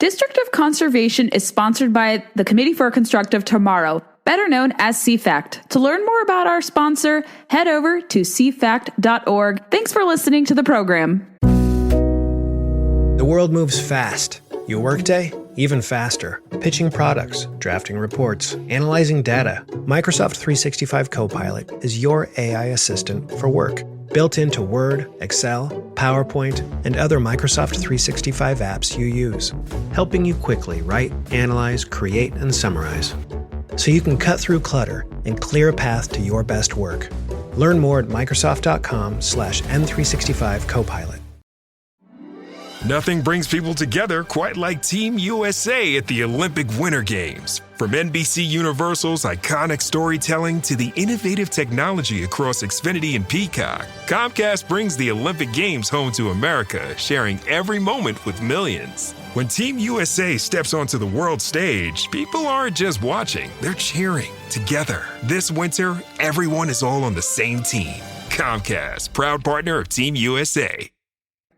District of Conservation is sponsored by the Committee for a Constructive Tomorrow, better known as CFACT. To learn more about our sponsor, head over to cfact.org. Thanks for listening to the program. The world moves fast. Your workday? Even faster. Pitching products, drafting reports, analyzing data. Microsoft 365 Copilot is your AI assistant for work. Built into Word, Excel, PowerPoint, and other Microsoft 365 apps you use. Helping you quickly write, analyze, create, and summarize. So you can cut through clutter and clear a path to your best work. Learn more at Microsoft.com/M365 Copilot. Nothing brings people together quite like Team USA at the Olympic Winter Games. From NBC Universal's iconic storytelling to the innovative technology across Xfinity and Peacock, Comcast brings the Olympic Games home to America, sharing every moment with millions. When Team USA steps onto the world stage, people aren't just watching, they're cheering together. This winter, everyone is all on the same team. Comcast, proud partner of Team USA.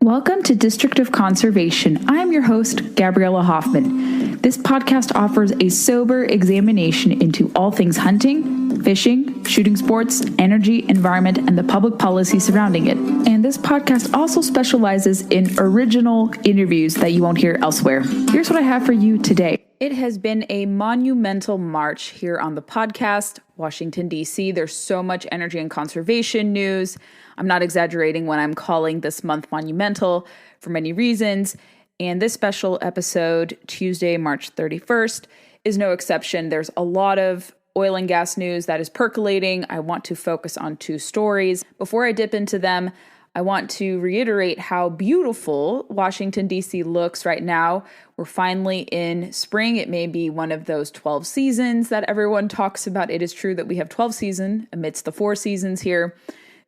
Welcome to District of Conservation. I am your host, Gabriella Hoffman. This podcast offers a sober examination into all things hunting, fishing, shooting sports, energy, environment, and the public policy surrounding it. And this podcast also specializes in original interviews that you won't hear elsewhere. Here's what I have for you today. It has been a monumental march here on the podcast, Washington, D.C. There's so much energy and conservation news. I'm not exaggerating when I'm calling this month monumental for many reasons. And this special episode, Tuesday, March 31st, is no exception. There's a lot of oil and gas news that is percolating. I want to focus on two stories. Before I dip into them, I want to reiterate how beautiful Washington, D.C. looks right now. We're finally in spring. It may be one of those 12 seasons that everyone talks about. It is true that we have 12 seasons amidst the 4 seasons here.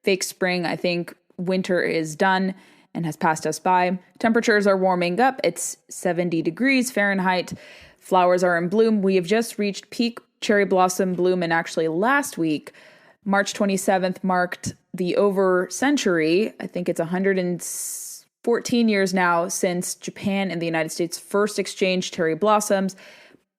Fake spring, I think winter is done and has passed us by. Temperatures are warming up. It's 70 degrees Fahrenheit. Flowers are in bloom. We have just reached peak cherry blossom bloom, and actually last week, March 27th, marked the over century. I think it's 114 years now since Japan and the United States first exchanged cherry blossoms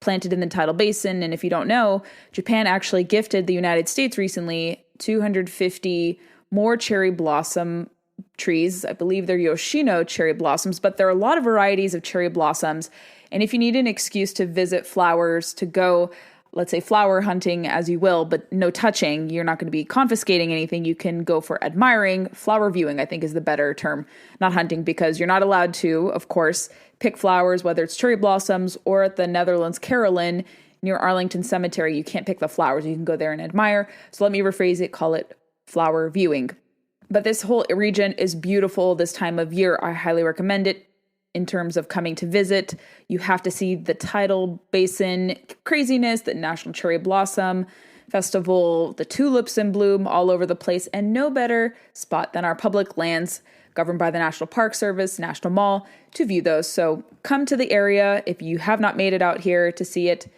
planted in the tidal basin. And if you don't know, Japan actually gifted the United States recently 250 more cherry blossom trees. I believe they're Yoshino cherry blossoms, but there are a lot of varieties of cherry blossoms. And if you need an excuse to visit flowers, to go, let's say, flower hunting as you will, but no touching, you're not going to be confiscating anything. You can go for admiring. Flower viewing, I think, is the better term, not hunting, because you're not allowed to, of course, pick flowers, whether it's cherry blossoms or at the Netherlands Carolyn near Arlington Cemetery. You can't pick the flowers. You can go there and admire. So let me rephrase it, call it flower viewing. But this whole region is beautiful this time of year. I highly recommend it. In terms of coming to visit, you have to see the tidal basin craziness, the National Cherry Blossom Festival, the tulips in bloom all over the place, and no better spot than our public lands governed by the National Park Service, National Mall, to view those. So come to the area if you have not made it out here to see it.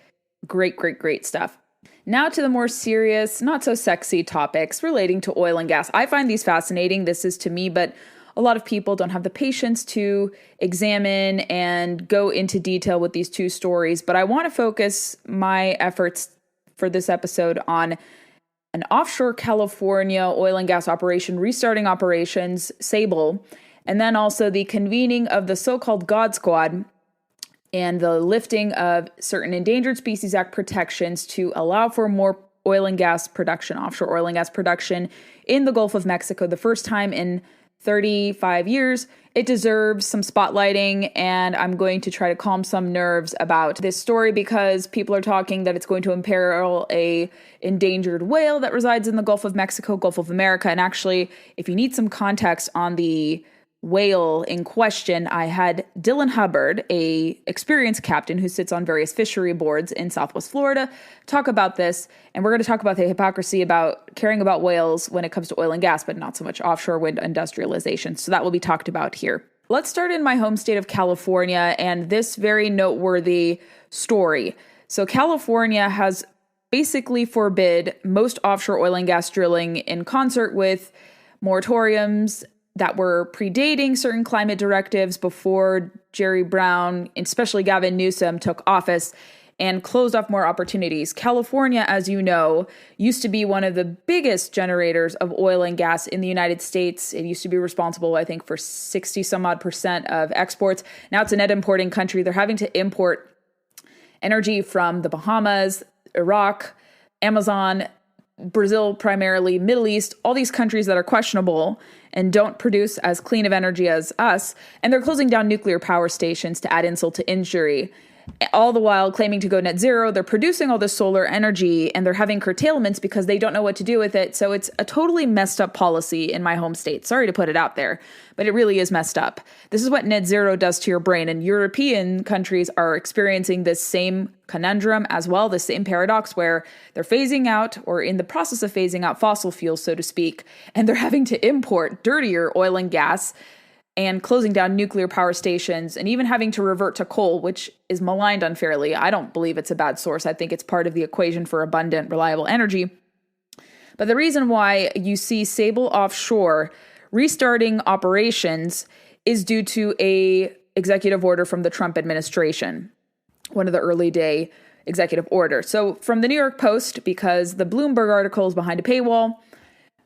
Great, great, great stuff. Now to the more serious, not so sexy topics relating to oil and gas. I find these fascinating. This is to me, but a lot of people don't have the patience to examine and go into detail with these two stories, but I want to focus my efforts for this episode on an offshore California oil and gas operation restarting operations, Sable, and then also the convening of the so-called God Squad and the lifting of certain Endangered Species Act protections to allow for more oil and gas production, offshore oil and gas production in the Gulf of Mexico, the first time in 35 years. It deserves some spotlighting, and I'm going to try to calm some nerves about this story because people are talking that it's going to imperil a endangered whale that resides in the Gulf of Mexico, Gulf of America. And actually, if you need some context on the whale in question, I had Dylan Hubbard, a experienced captain who sits on various fishery boards in Southwest Florida, talk about this. And we're going to talk about the hypocrisy about caring about whales when it comes to oil and gas, but not so much offshore wind industrialization. So that will be talked about here. Let's start in my home state of California and this very noteworthy story. So California has basically forbid most offshore oil and gas drilling in concert with moratoriums that were predating certain climate directives before Jerry Brown, especially Gavin Newsom, took office and closed off more opportunities. California, as you know, used to be one of the biggest generators of oil and gas in the United States. It used to be responsible, I think, for 60 some odd % of exports. Now it's a net importing country. They're having to import energy from the Bahamas, Iraq, Amazon, Brazil primarily, Middle East, all these countries that are questionable and don't produce as clean of energy as us. And they're closing down nuclear power stations to add insult to injury. All the while claiming to go net zero. They're producing all this solar energy and they're having curtailments because they don't know what to do with it. So it's a totally messed up policy in my home state. Sorry to put it out there, but it really is messed up. This is what net zero does to your brain. And European countries are experiencing this same conundrum as well, the same paradox where they're phasing out or in the process of phasing out fossil fuels, so to speak, and they're having to import dirtier oil and gas and closing down nuclear power stations and even having to revert to coal, which is maligned unfairly. I don't believe it's a bad source. I think it's part of the equation for abundant, reliable energy. But the reason why you see Sable Offshore restarting operations is due to a executive order from the Trump administration, one of the early day executive orders. So from the New York Post, because the Bloomberg article is behind a paywall,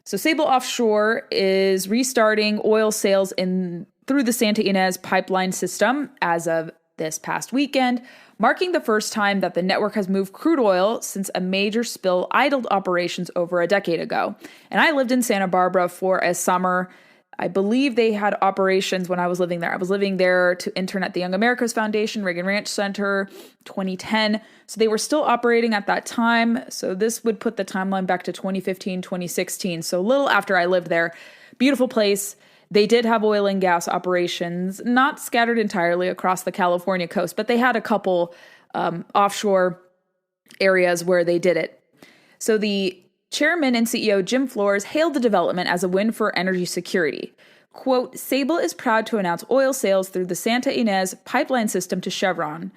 so Sable Offshore is restarting oil sales through the Santa Ynez pipeline system as of this past weekend, marking the first time that the network has moved crude oil since a major spill idled operations over a decade ago. And I lived in Santa Barbara for a summer. I believe they had operations when I was living there. I was living there to intern at the Young America's Foundation, Reagan Ranch Center, 2010. So they were still operating at that time. So this would put the timeline back to 2015, 2016. So a little after I lived there. Beautiful place. They did have oil and gas operations, not scattered entirely across the California coast, but they had a couple offshore areas where they did it. So the Chairman and CEO Jim Flores hailed the development as a win for energy security. Quote, Sable is proud to announce oil sales through the Santa Ynez pipeline system to Chevron.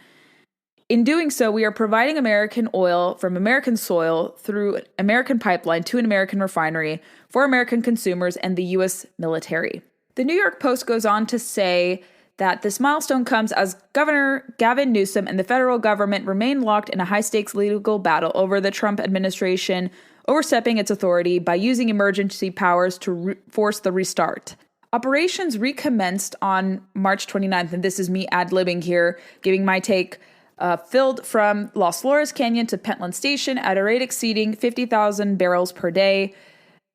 In doing so, we are providing American oil from American soil through an American pipeline to an American refinery for American consumers and the U.S. military. The New York Post goes on to say that this milestone comes as Governor Gavin Newsom and the federal government remain locked in a high-stakes legal battle over the Trump administration overstepping its authority by using emergency powers to force the restart. Operations recommenced on March 29th, and this is me ad-libbing here, giving my take, filled from Los Flores Canyon to Pentland Station at a rate exceeding 50,000 barrels per day.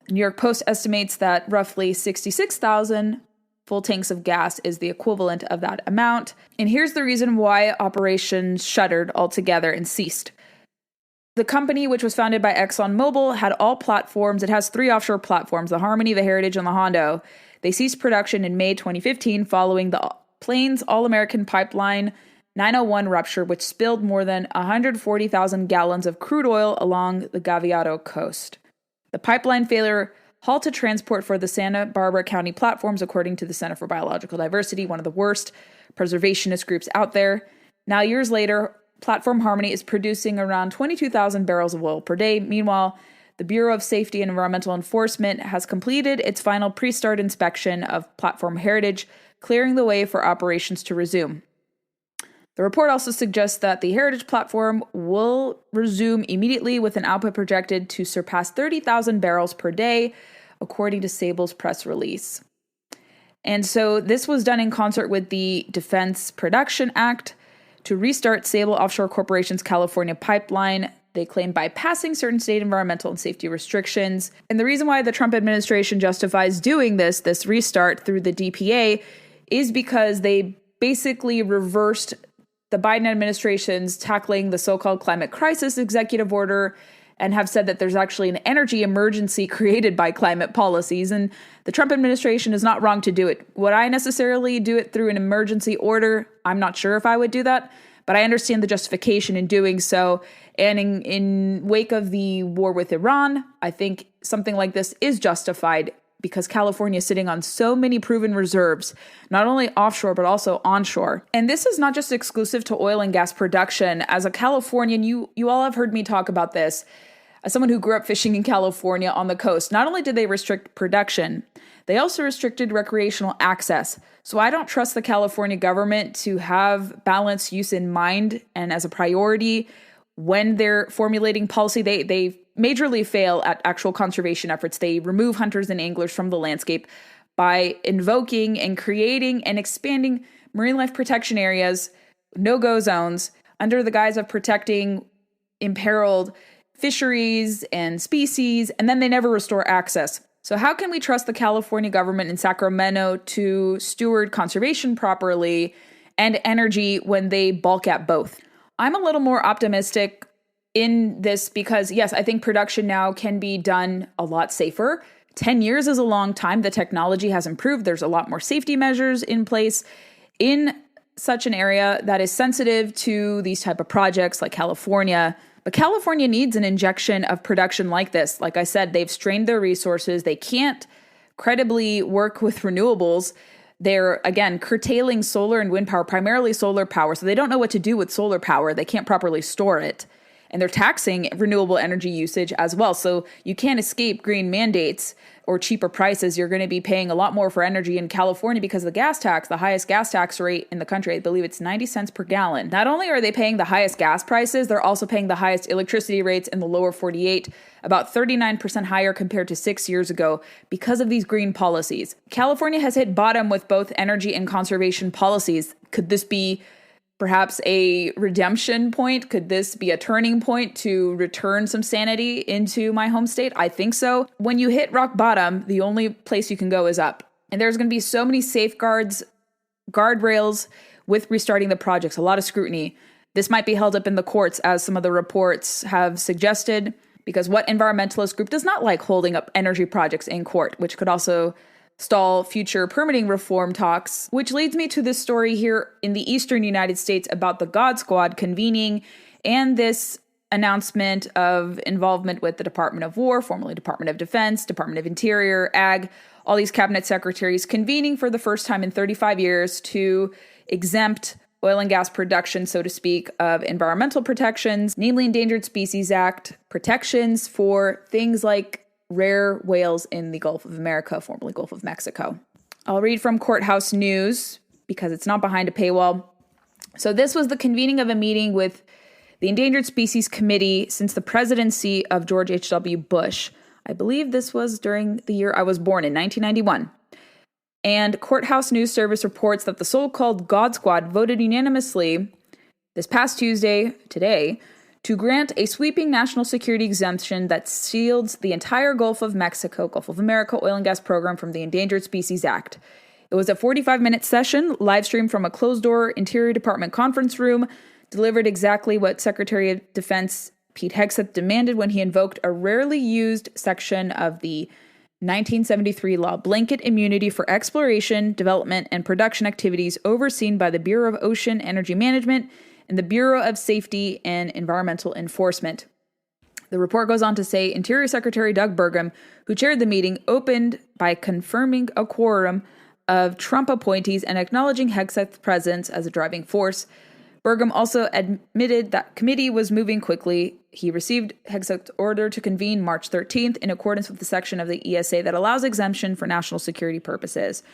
New York Post estimates that roughly 66,000 full tanks of gas is the equivalent of that amount. And here's the reason why operations shuttered altogether and ceased. The company, which was founded by ExxonMobil, had all platforms. It has 3 offshore platforms, the Harmony, the Heritage, and the Hondo. They ceased production in May 2015 following the Plains All-American Pipeline 901 rupture, which spilled more than 140,000 gallons of crude oil along the Gaviado coast. The pipeline failure halted transport for the Santa Barbara County platforms, according to the Center for Biological Diversity, one of the worst preservationist groups out there. Now, years later, Platform Harmony is producing around 22,000 barrels of oil per day. Meanwhile, the Bureau of Safety and Environmental Enforcement has completed its final pre-start inspection of Platform Heritage, clearing the way for operations to resume. The report also suggests that the Heritage platform will resume immediately with an output projected to surpass 30,000 barrels per day, according to Sable's press release. And so this was done in concert with the Defense Production Act to restart Sable Offshore Corporation's California pipeline. They claim bypassing certain state environmental and safety restrictions. And the reason why the Trump administration justifies doing this restart through the DPA, is because they basically reversed the Biden administration's tackling the so-called climate crisis executive order and have said that there's actually an energy emergency created by climate policies. And the Trump administration is not wrong to do it. Would I necessarily do it through an emergency order? I'm not sure if I would do that, but I understand the justification in doing so. And in wake of the war with Iran, I think something like this is justified because California is sitting on so many proven reserves, not only offshore, but also onshore. And this is not just exclusive to oil and gas production. As a Californian, you all have heard me talk about this. As someone who grew up fishing in California on the coast, not only did they restrict production, they also restricted recreational access. So I don't trust the California government to have balanced use in mind and as a priority when they're formulating policy. They majorly fail at actual conservation efforts. They remove hunters and anglers from the landscape by invoking and creating and expanding marine life protection areas, no-go zones, under the guise of protecting imperiled fisheries and species, and then they never restore access. So how can we trust the California government in Sacramento to steward conservation properly and energy when they balk at both? I'm a little more optimistic in this because, yes, I think production now can be done a lot safer. 10 years is a long time. The technology has improved. There's a lot more safety measures in place in such an area that is sensitive to these type of projects like California. But California needs an injection of production like this. Like I said, they've strained their resources. They can't credibly work with renewables. They're, again, curtailing solar and wind power, primarily solar power. So they don't know what to do with solar power. They can't properly store it. And they're taxing renewable energy usage as well. So you can't escape green mandates or cheaper prices. You're going to be paying a lot more for energy in California because of the gas tax, the highest gas tax rate in the country. I believe it's 90 cents per gallon. Not only are they paying the highest gas prices, they're also paying the highest electricity rates in the lower 48, about 39% higher compared to 6 years ago because of these green policies. California has hit bottom with both energy and conservation policies. Could this be perhaps a redemption point? Could this be a turning point to return some sanity into my home state? I think so. When you hit rock bottom, the only place you can go is up. And there's going to be so many safeguards, guardrails with restarting the projects, a lot of scrutiny. This might be held up in the courts, as some of the reports have suggested, because what environmentalist group does not like holding up energy projects in court, which could also stall future permitting reform talks, which leads me to this story here in the eastern United States about the God Squad convening and this announcement of involvement with the Department of War, formerly Department of Defense, Department of Interior, Ag, all these cabinet secretaries convening for the first time in 35 years to exempt oil and gas production, so to speak, of environmental protections, namely Endangered Species Act protections for things like rare whales in the Gulf of America, formerly Gulf of Mexico. I'll read from Courthouse News because it's not behind a paywall. So this was the convening of a meeting with the Endangered Species Committee since the presidency of George H.W. Bush. I believe this was during the year I was born in 1991. And Courthouse News Service reports that the so-called God Squad voted unanimously this past Tuesday, today, to grant a sweeping national security exemption that shields the entire Gulf of Mexico, Gulf of America oil and gas program from the Endangered Species Act. It was a 45-minute session, live streamed from a closed-door Interior Department conference room, delivered exactly what Secretary of Defense Pete Hegseth demanded when he invoked a rarely used section of the 1973 law, blanket immunity for exploration, development, and production activities overseen by the Bureau of Ocean Energy Management and the Bureau of Safety and Environmental Enforcement. The report goes on to say Interior Secretary Doug Burgum, who chaired the meeting, opened by confirming a quorum of Trump appointees and acknowledging Hegseth's presence as a driving force. Burgum also admitted that committee was moving quickly. He received Hegseth's order to convene March 13th in accordance with the section of the ESA that allows exemption for national security purposes.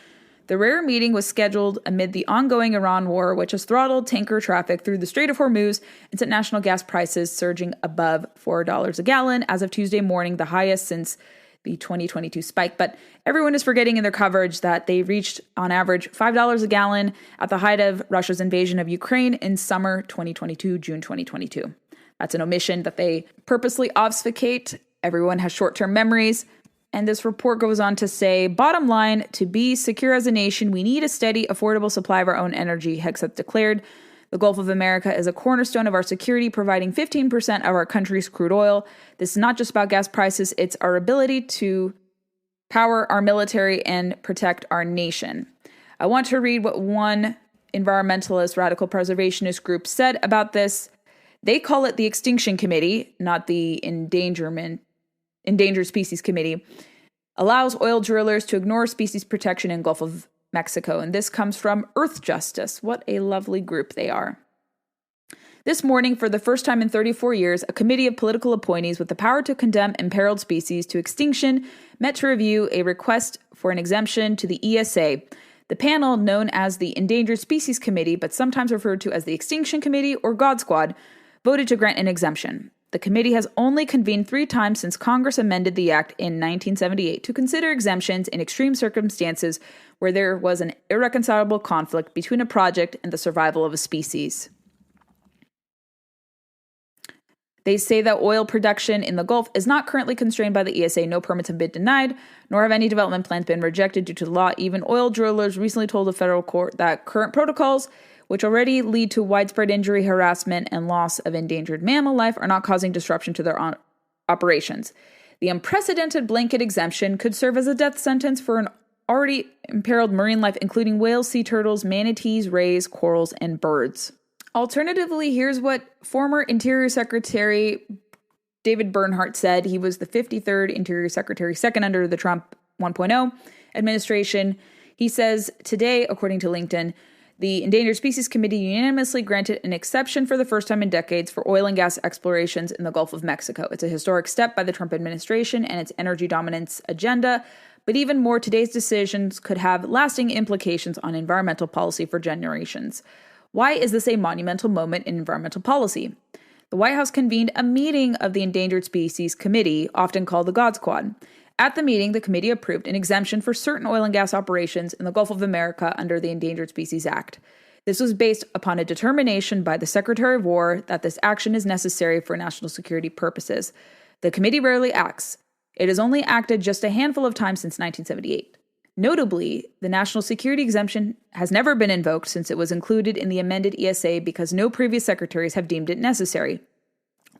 The rare meeting was scheduled amid the ongoing Iran war, which has throttled tanker traffic through the Strait of Hormuz and sent national gas prices surging above $4 a gallon as of Tuesday morning, the highest since the 2022 spike. But everyone is forgetting in their coverage that they reached, on average, $5 a gallon at the height of Russia's invasion of Ukraine in summer 2022, June 2022. That's an omission that they purposely obfuscate. Everyone has short-term memories. And this report goes on to say, bottom line, to be secure as a nation, we need a steady, affordable supply of our own energy, Hegseth declared. The Gulf of America is a cornerstone of our security, providing 15% of our country's crude oil. This is not just about gas prices, it's our ability to power our military and protect our nation. I want to read what one environmentalist, radical preservationist group said about this. They call it the Extinction Committee, not the Endangered Species Committee, allows oil drillers to ignore species protection in Gulf of Mexico. And this comes from Earth Justice. What a lovely group they are. This morning, for the first time in 34 years, a committee of political appointees with the power to condemn imperiled species to extinction met to review a request for an exemption to the ESA. The panel, known as the Endangered Species Committee, but sometimes referred to as the Extinction Committee or God Squad, voted to grant an exemption. The committee has only convened 3 times since Congress amended the Act in 1978 to consider exemptions in extreme circumstances where there was an irreconcilable conflict between a project and the survival of a species. They say that oil production in the Gulf is not currently constrained by the ESA. No permits have been denied, nor have any development plans been rejected due to the law. Even oil drillers recently told the federal court that current protocols, which already lead to widespread injury, harassment, and loss of endangered mammal life, are not causing disruption to their operations. The unprecedented blanket exemption could serve as a death sentence for an already imperiled marine life, including whales, sea turtles, manatees, rays, corals, and birds. Alternatively, here's what former Interior Secretary David Bernhardt said. He was the 53rd Interior Secretary, second under the Trump 1.0 administration. He says, today, according to LinkedIn, the Endangered Species Committee unanimously granted an exception for the first time in decades for oil and gas explorations in the Gulf of Mexico. It's a historic step by the Trump administration and its energy dominance agenda. But even more, today's decisions could have lasting implications on environmental policy for generations. Why is this a monumental moment in environmental policy? The White House convened a meeting of the Endangered Species Committee, often called the God Squad. At the meeting, the committee approved an exemption for certain oil and gas operations in the Gulf of America under the Endangered Species Act. This was based upon a determination by the Secretary of War that this action is necessary for national security purposes. The committee rarely acts. It has only acted just a handful of times since 1978. Notably, the national security exemption has never been invoked since it was included in the amended ESA because no previous secretaries have deemed it necessary.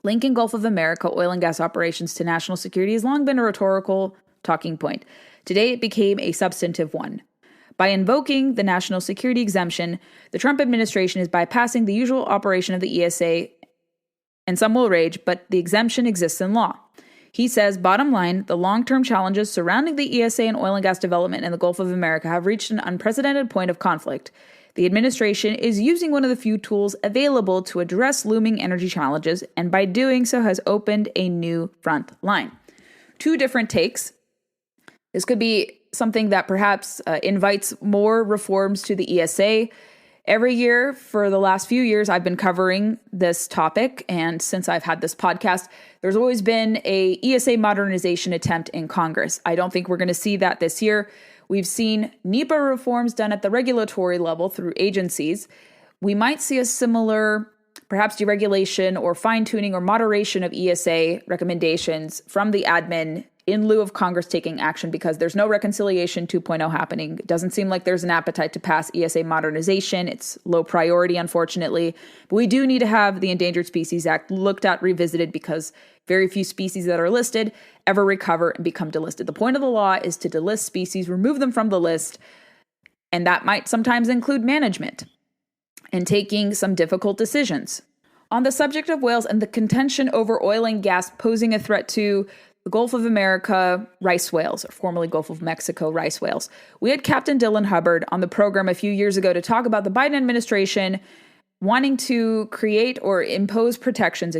Linking Gulf of America oil and gas operations to national security has long been a rhetorical talking point. Today, it became a substantive one. By invoking the national security exemption, the Trump administration is bypassing the usual operation of the ESA, and some will rage, but the exemption exists in law. He says, bottom line, the long-term challenges surrounding the ESA and oil and gas development in the Gulf of America have reached an unprecedented point of conflict. The administration is using one of the few tools available to address looming energy challenges, and by doing so has opened a new front line. 2 different takes. This could be something that perhaps invites more reforms to the ESA. Every year for the last few years, I've been covering this topic, and since I've had this podcast, there's always been a ESA modernization attempt in Congress. I don't think we're going to see that this year. We've seen NEPA reforms done at the regulatory level through agencies. We might see a similar, perhaps deregulation or fine-tuning or moderation of ESA recommendations from the admin in lieu of Congress taking action because there's no reconciliation 2.0 happening. It doesn't seem like there's an appetite to pass ESA modernization. It's low priority, unfortunately. But we do need to have the Endangered Species Act looked at, revisited, because very few species that are listed ever recover and become delisted. The point of the law is to delist species, remove them from the list, and that might sometimes include management and taking some difficult decisions. On the subject of whales and the contention over oil and gas posing a threat to the Gulf of America rice whales, or formerly Gulf of Mexico rice whales. We had Captain Drillin Hubbard on the program a few years ago to talk about the Biden administration wanting to create or impose protections,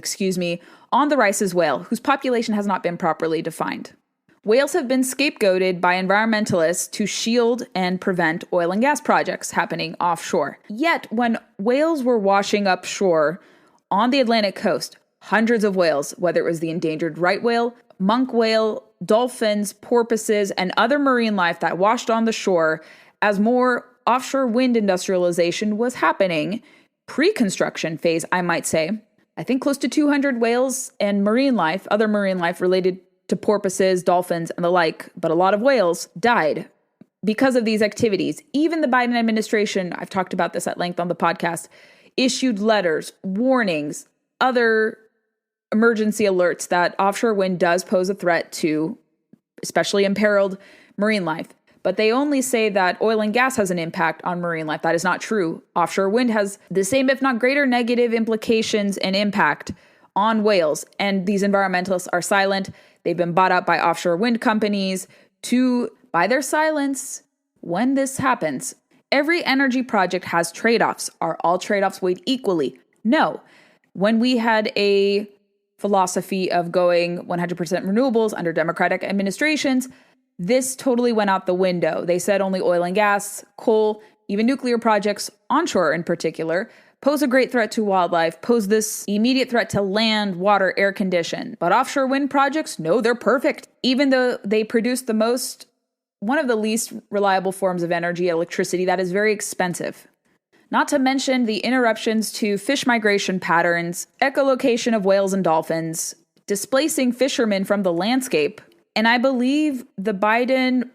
on the rice's whale, whose population has not been properly defined. Whales have been scapegoated by environmentalists to shield and prevent oil and gas projects happening offshore. Yet, when whales were washing up shore on the Atlantic coast, hundreds of whales, whether it was the endangered right whale, monk whale, dolphins, porpoises, and other marine life that washed on the shore as more offshore wind industrialization was happening, pre-construction phase, I might say. I think close to 200 whales and marine life, other marine life related to porpoises, dolphins, and the like, but a lot of whales died because of these activities. Even the Biden administration, I've talked about this at length on the podcast, issued letters, warnings, other emergency alerts that offshore wind does pose a threat to especially imperiled marine life. But they only say that oil and gas has an impact on marine life. That is not true. Offshore wind has the same, if not greater, negative implications and impact on whales. And these environmentalists are silent. They've been bought up by offshore wind companies to, by their silence, when this happens. Every energy project has trade-offs. Are all trade-offs weighed equally? No. When we had a philosophy of going 100% renewables under Democratic administrations, this totally went out the window. They said only oil and gas, coal, even nuclear projects, onshore in particular, pose a great threat to wildlife, pose this immediate threat to land, water, air condition. But offshore wind projects, no, they're perfect. Even though they produce one of the least reliable forms of energy, electricity, that is very expensive. Not to mention the interruptions to fish migration patterns, echolocation of whales and dolphins, displacing fishermen from the landscape. And I believe the Biden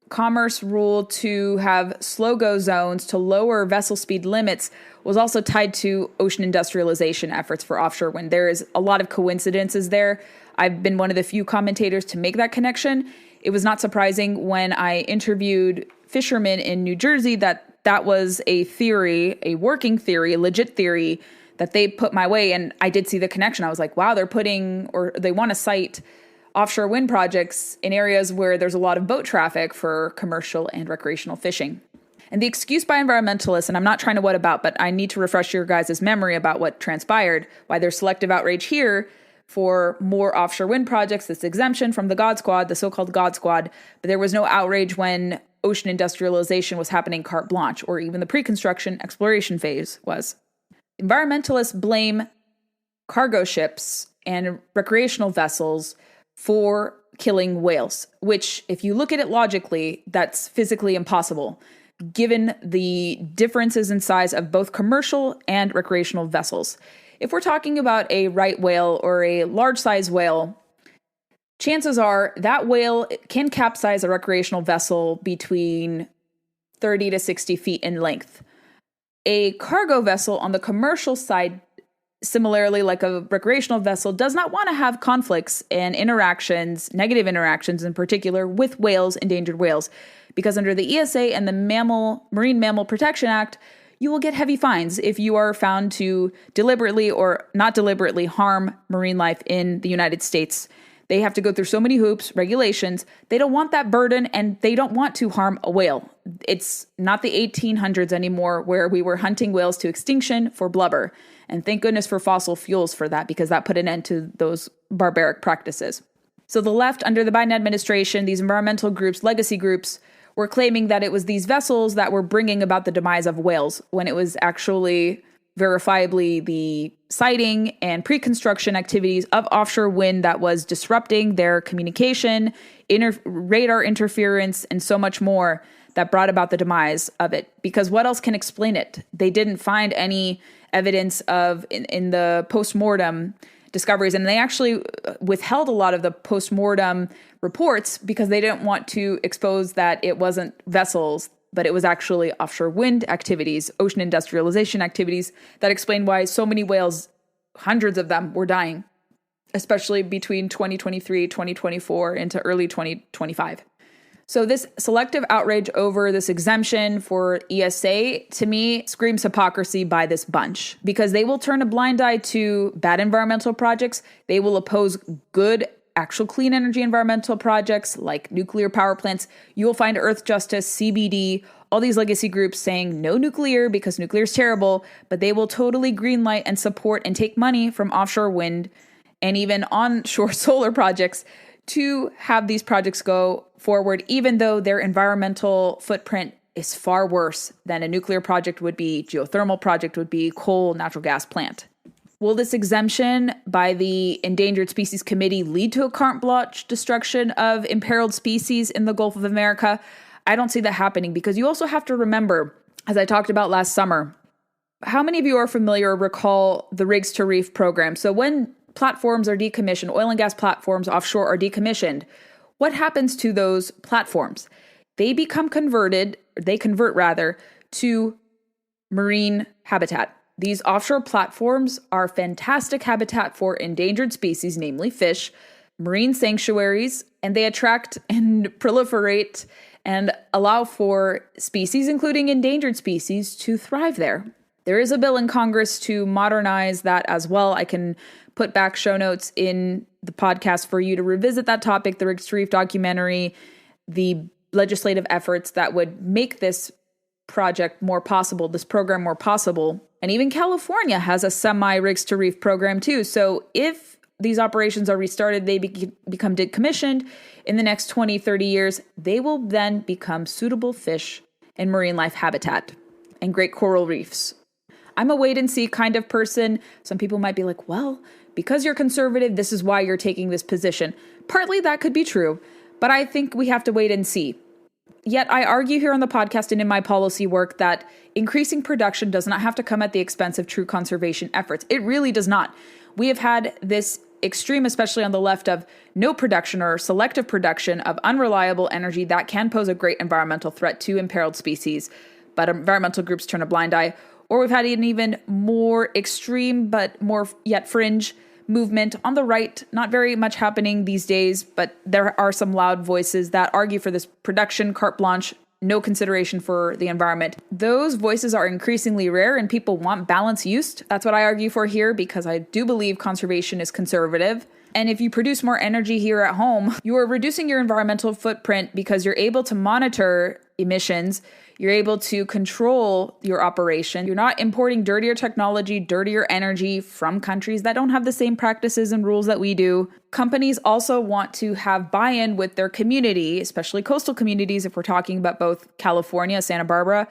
commerce rule to have slow-go zones to lower vessel speed limits was also tied to ocean industrialization efforts for offshore wind. There is a lot of coincidences there. I've been one of the few commentators to make that connection. It was not surprising when I interviewed fishermen in New Jersey that was a theory, a working theory, a legit theory that they put my way. And I did see the connection. I was like, wow, they want to cite offshore wind projects in areas where there's a lot of boat traffic for commercial and recreational fishing. And the excuse by environmentalists, and I'm not trying to what about, but I need to refresh your guys' memory about what transpired, why there's selective outrage here for more offshore wind projects, this exemption from the God Squad, the so-called God Squad, but there was no outrage when ocean industrialization was happening carte blanche, or even the pre-construction exploration phase was. Environmentalists blame cargo ships and recreational vessels for killing whales, which, if you look at it logically, that's physically impossible, given the differences in size of both commercial and recreational vessels. If we're talking about a right whale or a large-size whale, chances are that whale can capsize a recreational vessel between 30 to 60 feet in length. A cargo vessel on the commercial side, similarly like a recreational vessel, does not want to have conflicts and interactions, negative interactions in particular, with whales, endangered whales, because under the ESA and the Marine Mammal Protection Act, you will get heavy fines if you are found to deliberately or not deliberately harm marine life in the United States. They have to go through so many hoops, regulations. They don't want that burden, and they don't want to harm a whale. It's not the 1800s anymore where we were hunting whales to extinction for blubber. And thank goodness for fossil fuels for that, because that put an end to those barbaric practices. So the left, under the Biden administration, these environmental groups, legacy groups, were claiming that it was these vessels that were bringing about the demise of whales, when it was actually verifiably the sighting and pre-construction activities of offshore wind that was disrupting their communication, radar interference, and so much more that brought about the demise of it. Because what else can explain it? They didn't find any evidence of in the post-mortem discoveries, and they actually withheld a lot of the post-mortem reports because they didn't want to expose that it wasn't vessels, but it was actually offshore wind activities, ocean industrialization activities, that explained why so many whales, hundreds of them, were dying, especially between 2023, 2024, into early 2025. So this selective outrage over this exemption for ESA, to me, screams hypocrisy by this bunch, because they will turn a blind eye to bad environmental projects. They will oppose good, actual clean energy environmental projects like nuclear power plants. You will find Earth Justice, CBD, all these legacy groups saying no nuclear because nuclear is terrible, but they will totally greenlight and support and take money from offshore wind and even onshore solar projects to have these projects go forward, even though their environmental footprint is far worse than a nuclear project would be, geothermal project would be, coal, natural gas plant. Will this exemption by the Endangered Species Committee lead to a carte blanche destruction of imperiled species in the Gulf of America? I don't see that happening, because you also have to remember, as I talked about last summer, how many of you are familiar or recall the Rigs to Reef program? So when platforms are decommissioned, oil and gas platforms offshore are decommissioned, what happens to those platforms? They convert to marine habitat. These offshore platforms are fantastic habitat for endangered species, namely fish, marine sanctuaries, and they attract and proliferate and allow for species, including endangered species, to thrive there. There is a bill in Congress to modernize that as well. I can put back show notes in the podcast for you to revisit that topic, the Rigs to Reef documentary, the legislative efforts that would make this project more possible, this program more possible. And even California has a semi-rigs to reef program too. So if these operations are restarted, they become decommissioned in the next 20, 30 years, they will then become suitable fish and marine life habitat and great coral reefs. I'm a wait and see kind of person. Some people might be like, well, because you're conservative, this is why you're taking this position. Partly that could be true, but I think we have to wait and see. Yet I argue here on the podcast and in my policy work that increasing production does not have to come at the expense of true conservation efforts. It really does not. We have had this extreme, especially on the left, of no production or selective production of unreliable energy that can pose a great environmental threat to imperiled species, but environmental groups turn a blind eye. Or we've had an even more extreme, but more yet fringe movement on the right. Not very much happening these days, but there are some loud voices that argue for this production carte blanche, no consideration for the environment. Those voices are increasingly rare and people want balanced use. That's what I argue for here, because I do believe conservation is conservative. And if you produce more energy here at home, you are reducing your environmental footprint because you're able to monitor emissions. You're able to control your operation. You're not importing dirtier technology, dirtier energy from countries that don't have the same practices and rules that we do. Companies also want to have buy-in with their community, especially coastal communities, if we're talking about both California, Santa Barbara,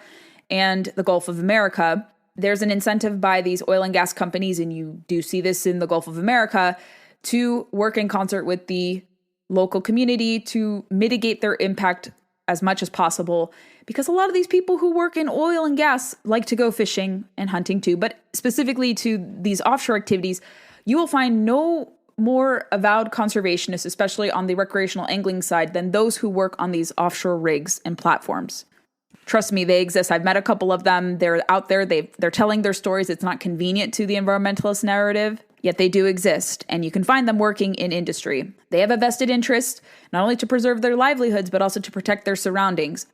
and the Gulf of America. There's an incentive by these oil and gas companies, and you do see this in the Gulf of America, to work in concert with the local community to mitigate their impact as much as possible, because a lot of these people who work in oil and gas like to go fishing and hunting too, but specifically to these offshore activities, you will find no more avowed conservationists, especially on the recreational angling side, than those who work on these offshore rigs and platforms. Trust me, they exist. I've met a couple of them. They're out there. They're telling their stories. It's not convenient to the environmentalist narrative, yet they do exist, and you can find them working in industry. They have a vested interest, not only to preserve their livelihoods, but also to protect their surroundings.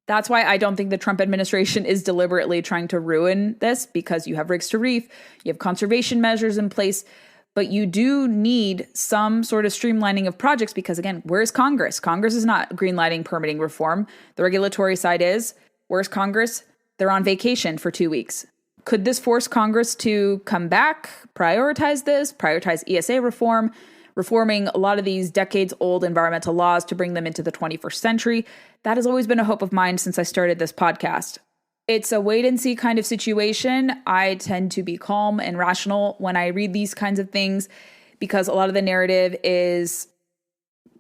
That's why I don't think the Trump administration is deliberately trying to ruin this, because you have rigs to reef, you have conservation measures in place, but you do need some sort of streamlining of projects because, again, where's Congress? Congress is not greenlighting permitting reform. The regulatory side is. Where's Congress? They're on vacation for 2 weeks. Could this force Congress to come back, prioritize ESA reform, reforming a lot of these decades-old environmental laws to bring them into the 21st century? That has always been a hope of mine since I started this podcast. It's a wait-and-see kind of situation. I tend to be calm and rational when I read these kinds of things because a lot of the narrative is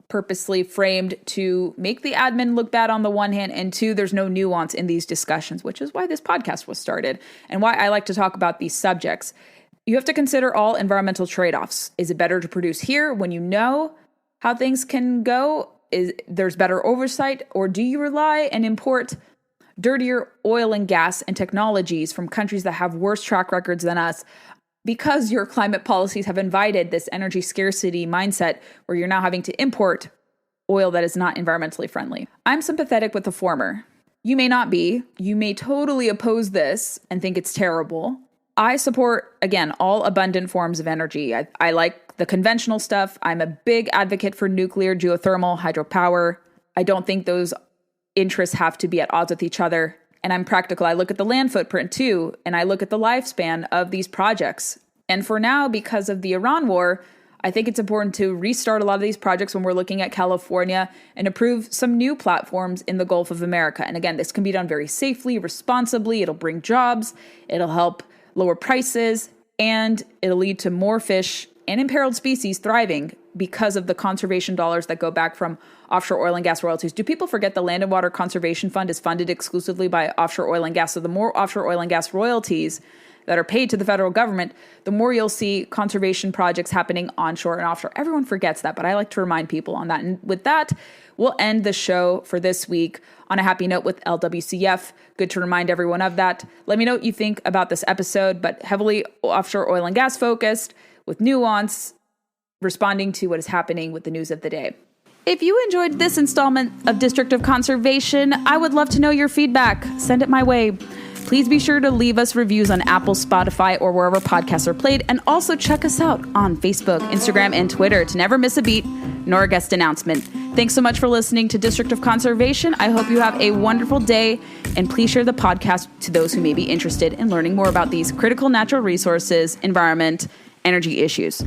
purposely framed to make the admin look bad on the one hand, and two, there's no nuance in these discussions, which is why this podcast was started and why I like to talk about these subjects. You have to consider all environmental trade-offs. Is it better to produce here when you know how things can go? Is there's better oversight, or do you rely and import dirtier oil and gas and technologies from countries that have worse track records than us because your climate policies have invited this energy scarcity mindset where you're now having to import oil that is not environmentally friendly? I'm sympathetic with the former. You may not be. You may totally oppose this and think it's terrible. I support, again, all abundant forms of energy. I like the conventional stuff. I'm a big advocate for nuclear, geothermal, hydropower. I don't think those interests have to be at odds with each other. And I'm practical. I look at the land footprint too, and I look at the lifespan of these projects. And for now, because of the Iran war, I think it's important to restart a lot of these projects when we're looking at California and approve some new platforms in the Gulf of America. And again, this can be done very safely, responsibly. It'll bring jobs. It'll help lower prices, and it'll lead to more fish and imperiled species thriving because of the conservation dollars that go back from offshore oil and gas royalties. Do people forget the Land and Water Conservation Fund is funded exclusively by offshore oil and gas? So the more offshore oil and gas royalties that are paid to the federal government, the more you'll see conservation projects happening onshore and offshore. Everyone forgets that, but I like to remind people on that. And with that, we'll end the show for this week on a happy note with LWCF. Good to remind everyone of that. Let me know what you think about this episode, but heavily offshore oil and gas focused with nuance, responding to what is happening with the news of the day. If you enjoyed this installment of District of Conservation, I would love to know your feedback. Send it my way. Please be sure to leave us reviews on Apple, Spotify, or wherever podcasts are played, and also check us out on Facebook, Instagram, and Twitter to never miss a beat nor a guest announcement. Thanks so much for listening to District of Conservation. I hope you have a wonderful day, and please share the podcast to those who may be interested in learning more about these critical natural resources, environment, energy issues.